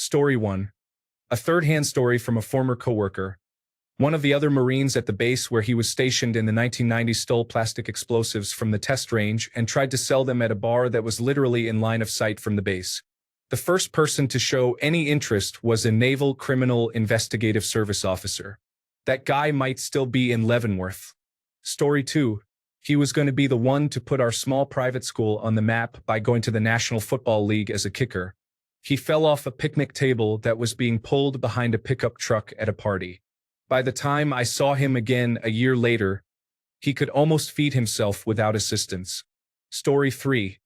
Story 1. A third-hand story from a former coworker. One of the other Marines at the base where he was stationed in the 1990s stole plastic explosives from the test range and tried to sell them at a bar that was literally in line of sight from the base. The first person to show any interest was a Naval Criminal Investigative Service officer. That guy might still be in Leavenworth. Story 2. He was going to be the one to put our small private school on the map by going to the National Football League as a kicker. He fell off a picnic table that was being pulled behind a pickup truck at a party. By the time I saw him again a year later, he could almost feed himself without assistance. Story 3.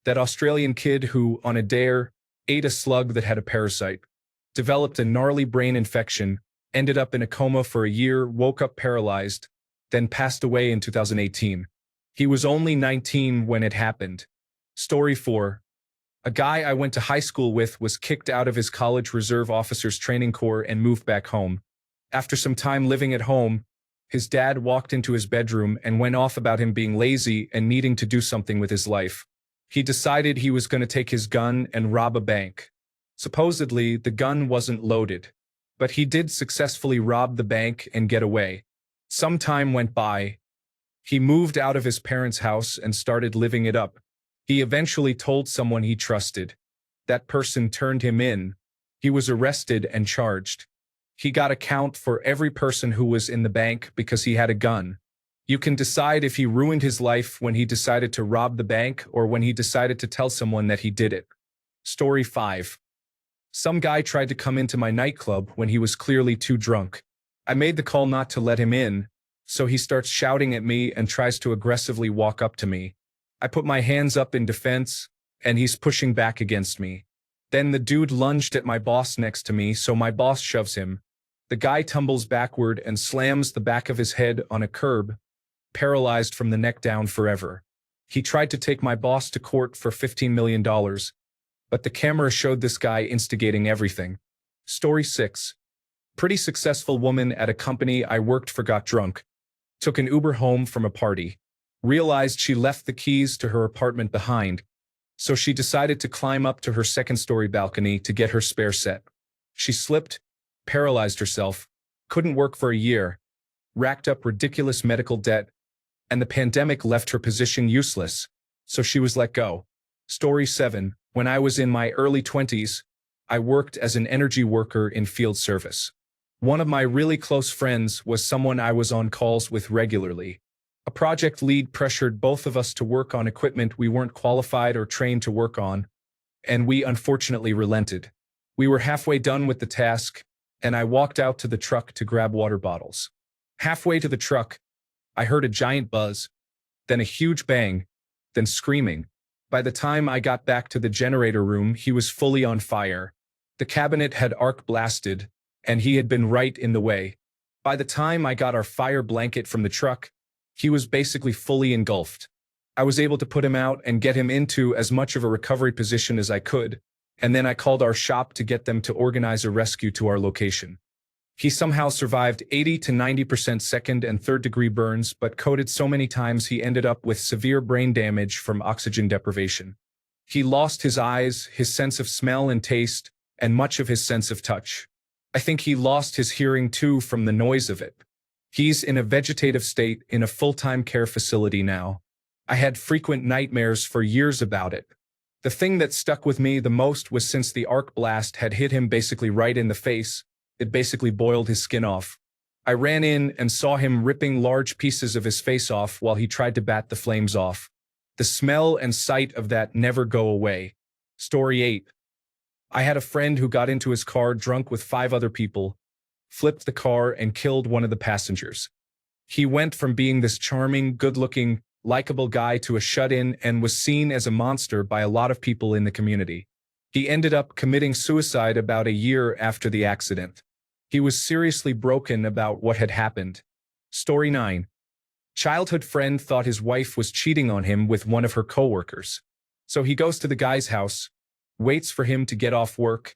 That Australian kid who, on a dare, ate a slug that had a parasite, developed a gnarly brain infection, ended up in a coma for a year, woke up paralyzed, then passed away in 2018. He was only 19 when it happened. Story 4. A guy I went to high school with was kicked out of his college reserve officers training corps and moved back home. After some time living at home, his dad walked into his bedroom and went off about him being lazy and needing to do something with his life. He decided he was going to take his gun and rob a bank. Supposedly, the gun wasn't loaded, but he did successfully rob the bank and get away. Some time went by. He moved out of his parents' house and started living it up. He eventually told someone he trusted. That person turned him in. He was arrested and charged. He got a count for every person who was in the bank because he had a gun. You can decide if he ruined his life when he decided to rob the bank or when he decided to tell someone that he did it. Story 5. Some guy tried to come into my nightclub when he was clearly too drunk. I made the call not to let him in, so he starts shouting at me and tries to aggressively walk up to me. I put my hands up in defense, and he's pushing back against me. Then the dude lunged at my boss next to me, so my boss shoves him. The guy tumbles backward and slams the back of his head on a curb, paralyzed from the neck down forever. He tried to take my boss to court for $15 million, but the camera showed this guy instigating everything. Story 6. Pretty successful woman at a company I worked for got drunk, took an Uber home from a party, realized she left the keys to her apartment behind, so she decided to climb up to her second-story balcony to get her spare set. She slipped, paralyzed herself, couldn't work for a year, racked up ridiculous medical debt, and the pandemic left her position useless, so she was let go. Story 7. When I was in my early 20s, I worked as an energy worker in field service. One of my really close friends was someone I was on calls with regularly. A project lead pressured both of us to work on equipment we weren't qualified or trained to work on, and we unfortunately relented. We were halfway done with the task, and I walked out to the truck to grab water bottles. Halfway to the truck, I heard a giant buzz, then a huge bang, then screaming. By the time I got back to the generator room, he was fully on fire. The cabinet had arc blasted, and he had been right in the way. By the time I got our fire blanket from the truck, he was basically fully engulfed. I was able to put him out and get him into as much of a recovery position as I could, and then I called our shop to get them to organize a rescue to our location. He somehow survived 80 to 90% second and third degree burns, but coded so many times he ended up with severe brain damage from oxygen deprivation. He lost his eyes, his sense of smell and taste, and much of his sense of touch. I think he lost his hearing too from the noise of it. He's in a vegetative state in a full-time care facility now. I had frequent nightmares for years about it. The thing that stuck with me the most was since the arc blast had hit him basically right in the face, it basically boiled his skin off. I ran in and saw him ripping large pieces of his face off while he tried to bat the flames off. The smell and sight of that never go away. Story 8. I had a friend who got into his car drunk with 5 other people, flipped the car and killed one of the passengers. He went from being this charming, good-looking, likable guy to a shut-in and was seen as a monster by a lot of people in the community. He ended up committing suicide about a year after the accident. He was seriously broken about what had happened. Story 9. Childhood friend thought his wife was cheating on him with one of her coworkers. So he goes to the guy's house, waits for him to get off work,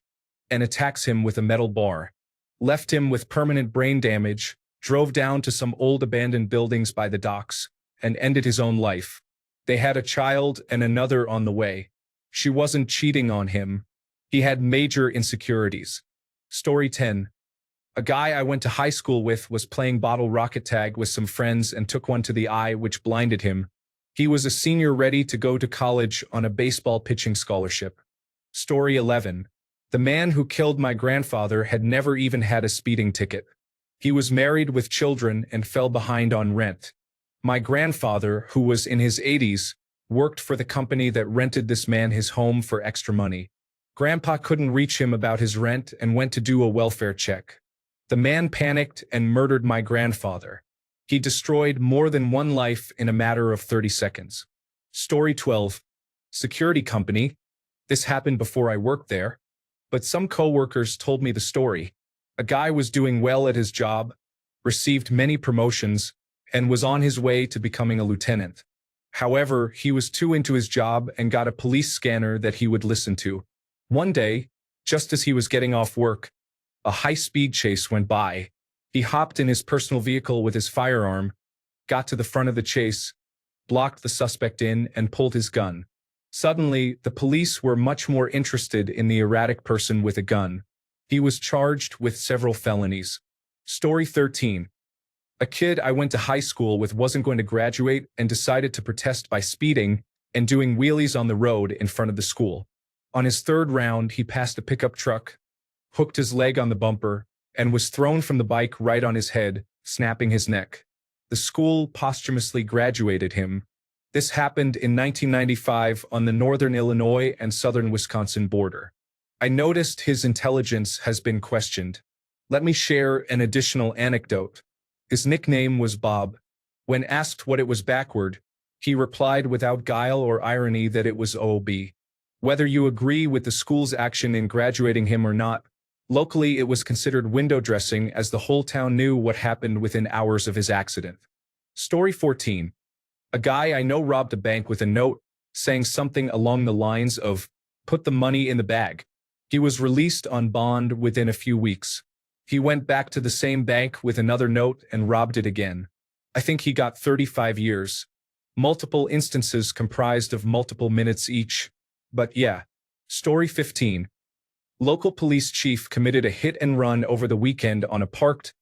and attacks him with a metal bar. Left him with permanent brain damage, drove down to some old abandoned buildings by the docks, and ended his own life. They had a child and another on the way. She wasn't cheating on him. He had major insecurities. Story 10. A guy I went to high school with was playing bottle rocket tag with some friends and took one to the eye, which blinded him. He was a senior ready to go to college on a baseball pitching scholarship. Story 11. The man who killed my grandfather had never even had a speeding ticket. He was married with children and fell behind on rent. My grandfather, who was in his 80s, worked for the company that rented this man his home for extra money. Grandpa couldn't reach him about his rent and went to do a welfare check. The man panicked and murdered my grandfather. He destroyed more than one life in a matter of 30 seconds. Story 12. Security company. This happened before I worked there, but some coworkers told me the story. A guy was doing well at his job, received many promotions, and was on his way to becoming a lieutenant. However, he was too into his job and got a police scanner that he would listen to. One day, just as he was getting off work, a high-speed chase went by. He hopped in his personal vehicle with his firearm, got to the front of the chase, blocked the suspect in, and pulled his gun. Suddenly, the police were much more interested in the erratic person with a gun. He was charged with several felonies. Story 13. A kid I went to high school with wasn't going to graduate and decided to protest by speeding and doing wheelies on the road in front of the school. On his third round, he passed a pickup truck, hooked his leg on the bumper, and was thrown from the bike right on his head, snapping his neck. The school posthumously graduated him. This happened in 1995 on the northern Illinois and southern Wisconsin border. I noticed his intelligence has been questioned. Let me share an additional anecdote. His nickname was Bob. When asked what it was backward, he replied without guile or irony that it was OB. Whether you agree with the school's action in graduating him or not, locally it was considered window dressing as the whole town knew what happened within hours of his accident. Story 14. A guy I know robbed a bank with a note saying something along the lines of, "Put the money in the bag." He was released on bond within a few weeks. He went back to the same bank with another note and robbed it again. I think he got 35 years. Multiple instances comprised of multiple minutes each. But yeah. Story 15. Local police chief committed a hit and run over the weekend on a parked,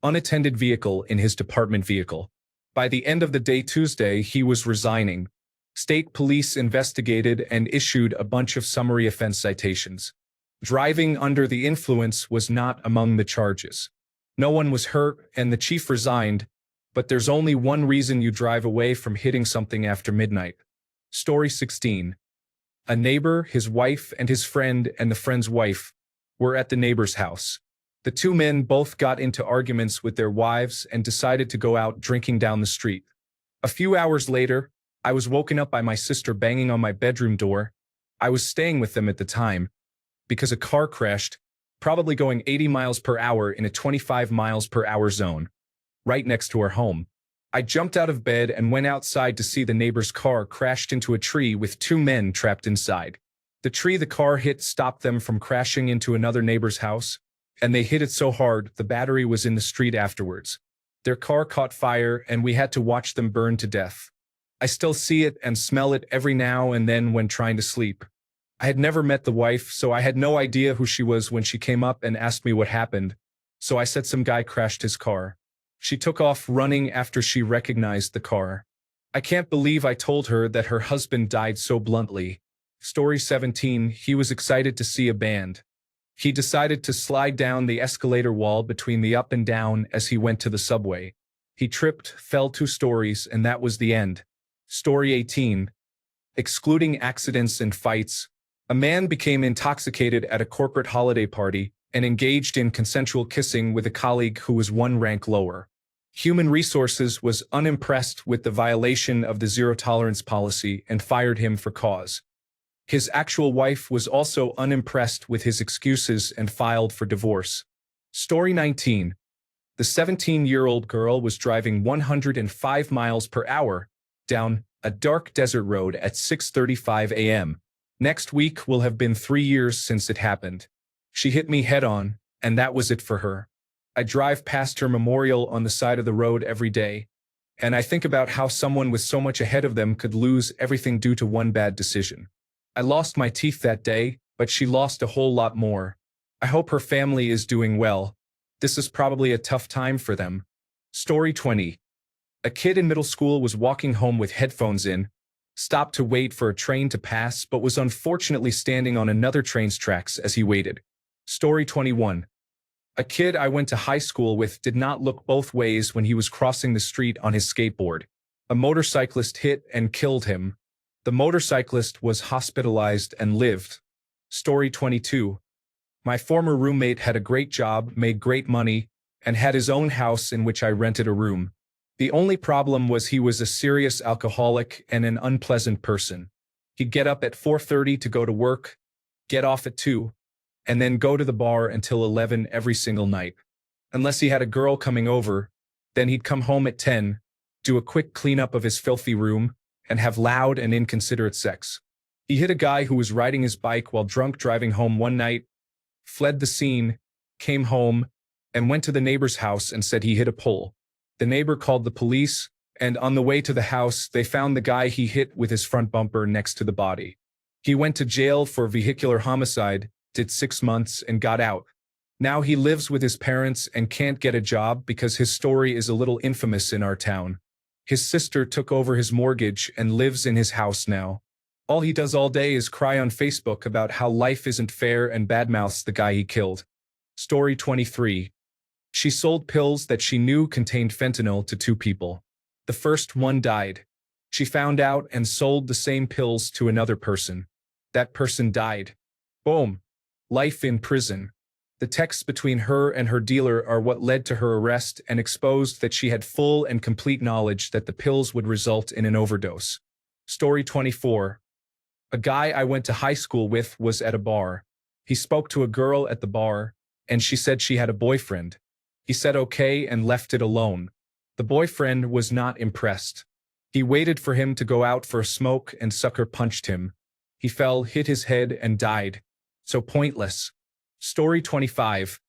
unattended vehicle in his department vehicle. By the end of the day Tuesday, he was resigning. State police investigated and issued a bunch of summary offense citations. Driving under the influence was not among the charges. No one was hurt and the chief resigned, but there's only one reason you drive away from hitting something after midnight. Story 16. A neighbor, his wife, and his friend and the friend's wife were at the neighbor's house. The two men both got into arguments with their wives and decided to go out drinking down the street. A few hours later, I was woken up by my sister banging on my bedroom door. I was staying with them at the time because a car crashed, probably going 80 miles per hour in a 25 miles per hour zone, right next to our home. I jumped out of bed and went outside to see the neighbor's car crashed into a tree with two men trapped inside. The tree the car hit stopped them from crashing into another neighbor's house, and they hit it so hard the battery was in the street afterwards. Their car caught fire and we had to watch them burn to death. I still see it and smell it every now and then when trying to sleep. I had never met the wife, so I had no idea who she was when she came up and asked me what happened, so I said some guy crashed his car. She took off running after she recognized the car. I can't believe I told her that her husband died so bluntly. Story 17. He was excited to see a band. He decided to slide down the escalator wall between the up and down as he went to the subway. He tripped, fell 2 stories, and that was the end. Story 18. Excluding accidents and fights, a man became intoxicated at a corporate holiday party and engaged in consensual kissing with a colleague who was 1 rank lower. Human Resources was unimpressed with the violation of the zero-tolerance policy and fired him for cause. His actual wife was also unimpressed with his excuses and filed for divorce. Story 19. The 17-year-old girl was driving 105 miles per hour down a dark desert road at 6:35 a.m. Next week will have been 3 years since it happened. She hit me head-on, and that was it for her. I drive past her memorial on the side of the road every day, and I think about how someone with so much ahead of them could lose everything due to one bad decision. I lost my teeth that day, but she lost a whole lot more. I hope her family is doing well. This is probably a tough time for them. Story 20. A kid in middle school was walking home with headphones in, stopped to wait for a train to pass, but was unfortunately standing on another train's tracks as he waited. Story 21. A kid I went to high school with did not look both ways when he was crossing the street on his skateboard. A motorcyclist hit and killed him. The motorcyclist was hospitalized and lived. Story 22. My former roommate had a great job, made great money, and had his own house in which I rented a room. The only problem was he was a serious alcoholic and an unpleasant person. He'd get up at 4:30 to go to work, get off at 2, and then go to the bar until 11 every single night. Unless he had a girl coming over, then he'd come home at 10, do a quick cleanup of his filthy room, and have loud and inconsiderate sex. He hit a guy who was riding his bike while drunk driving home one night, fled the scene, came home, and went to the neighbor's house and said he hit a pole. The neighbor called the police, and on the way to the house, they found the guy he hit with his front bumper next to the body. He went to jail for vehicular homicide, did 6 months, and got out. Now he lives with his parents and can't get a job because his story is a little infamous in our town. His sister took over his mortgage and lives in his house now. All he does all day is cry on Facebook about how life isn't fair and badmouths the guy he killed. Story 23. She sold pills that she knew contained fentanyl to 2 people. The first one died. She found out and sold the same pills to another person. That person died. Boom. Life in prison. The texts between her and her dealer are what led to her arrest and exposed that she had full and complete knowledge that the pills would result in an overdose. Story 24. A guy I went to high school with was at a bar. He spoke to a girl at the bar, and she said she had a boyfriend. He said okay and left it alone. The boyfriend was not impressed. He waited for him to go out for a smoke and sucker punched him. He fell, hit his head, and died. So pointless. Story 25.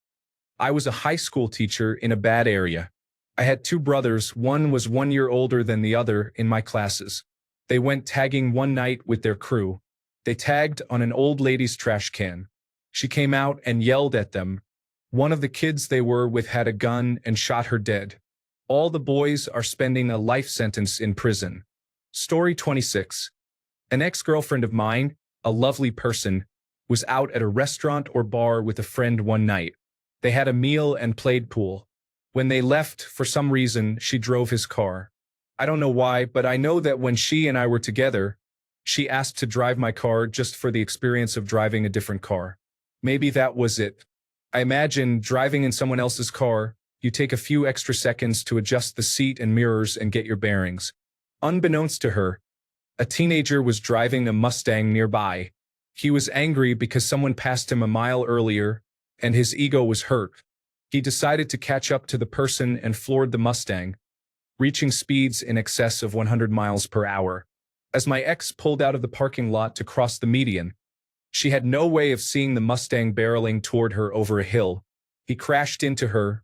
I was a high school teacher in a bad area. I had 2 brothers, one was 1 year older than the other in my classes. They went tagging one night with their crew. They tagged on an old lady's trash can. She came out and yelled at them. One of the kids they were with had a gun and shot her dead. All the boys are spending a life sentence in prison. Story 26. An ex-girlfriend of mine, a lovely person, was out at a restaurant or bar with a friend one night. They had a meal and played pool. When they left, for some reason, she drove his car. I don't know why, but I know that when she and I were together, she asked to drive my car just for the experience of driving a different car. Maybe that was it. I imagine driving in someone else's car, you take a few extra seconds to adjust the seat and mirrors and get your bearings. Unbeknownst to her, a teenager was driving a Mustang nearby. He was angry because someone passed him a mile earlier, and his ego was hurt. He decided to catch up to the person and floored the Mustang, reaching speeds in excess of 100 miles per hour. As my ex pulled out of the parking lot to cross the median, she had no way of seeing the Mustang barreling toward her over a hill. He crashed into her,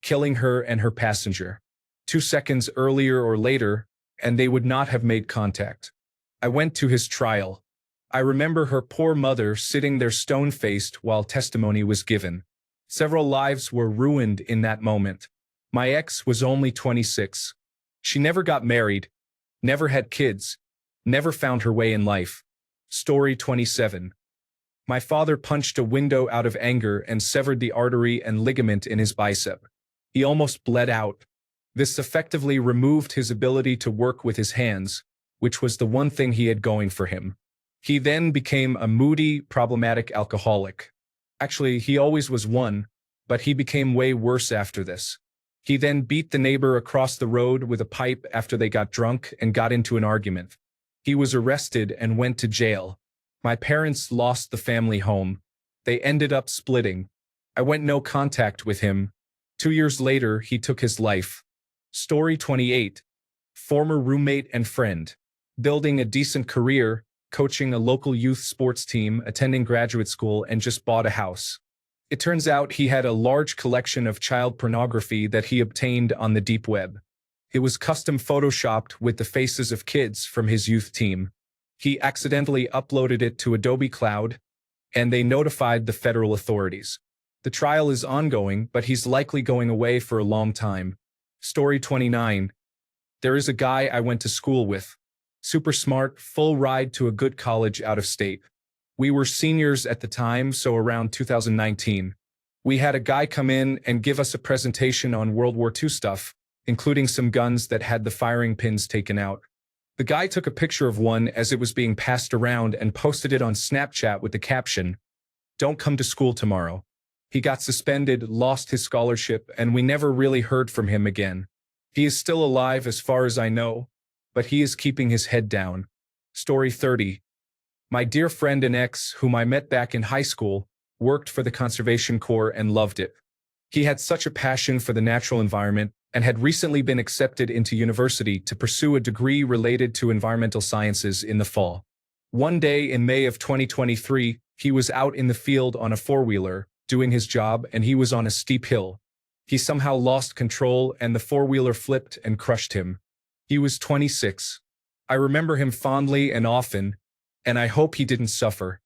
killing her and her passenger. 2 seconds earlier or later, and they would not have made contact. I went to his trial. I remember her poor mother sitting there stone-faced while testimony was given. Several lives were ruined in that moment. My ex was only 26. She never got married, never had kids, never found her way in life. Story 27. My father punched a window out of anger and severed the artery and ligament in his bicep. He almost bled out. This effectively removed his ability to work with his hands, which was the one thing he had going for him. He then became a moody, problematic alcoholic. Actually, he always was one, but he became way worse after this. He then beat the neighbor across the road with a pipe after they got drunk and got into an argument. He was arrested and went to jail. My parents lost the family home. They ended up splitting. I went no contact with him. 2 years later, he took his life. Story 28. Former roommate and friend. Building a decent career, coaching a local youth sports team, attending graduate school, and just bought a house. It turns out he had a large collection of child pornography that he obtained on the deep web. It was custom photoshopped with the faces of kids from his youth team. He accidentally uploaded it to Adobe Cloud, and they notified the federal authorities. The trial is ongoing, but he's likely going away for a long time. Story 29. There is a guy I went to school with. Super smart, full ride to a good college out of state. We were seniors at the time, so around 2019. We had a guy come in and give us a presentation on World War II stuff, including some guns that had the firing pins taken out. The guy took a picture of one as it was being passed around and posted it on Snapchat with the caption, "Don't come to school tomorrow." He got suspended, lost his scholarship, and we never really heard from him again. He is still alive as far as I know, but he is keeping his head down. Story 30. My dear friend and ex, whom I met back in high school, worked for the Conservation Corps and loved it. He had such a passion for the natural environment and had recently been accepted into university to pursue a degree related to environmental sciences in the fall. One day in May of 2023, he was out in the field on a four-wheeler, doing his job, and he was on a steep hill. He somehow lost control and the four-wheeler flipped and crushed him. He was 26. I remember him fondly and often, and I hope he didn't suffer.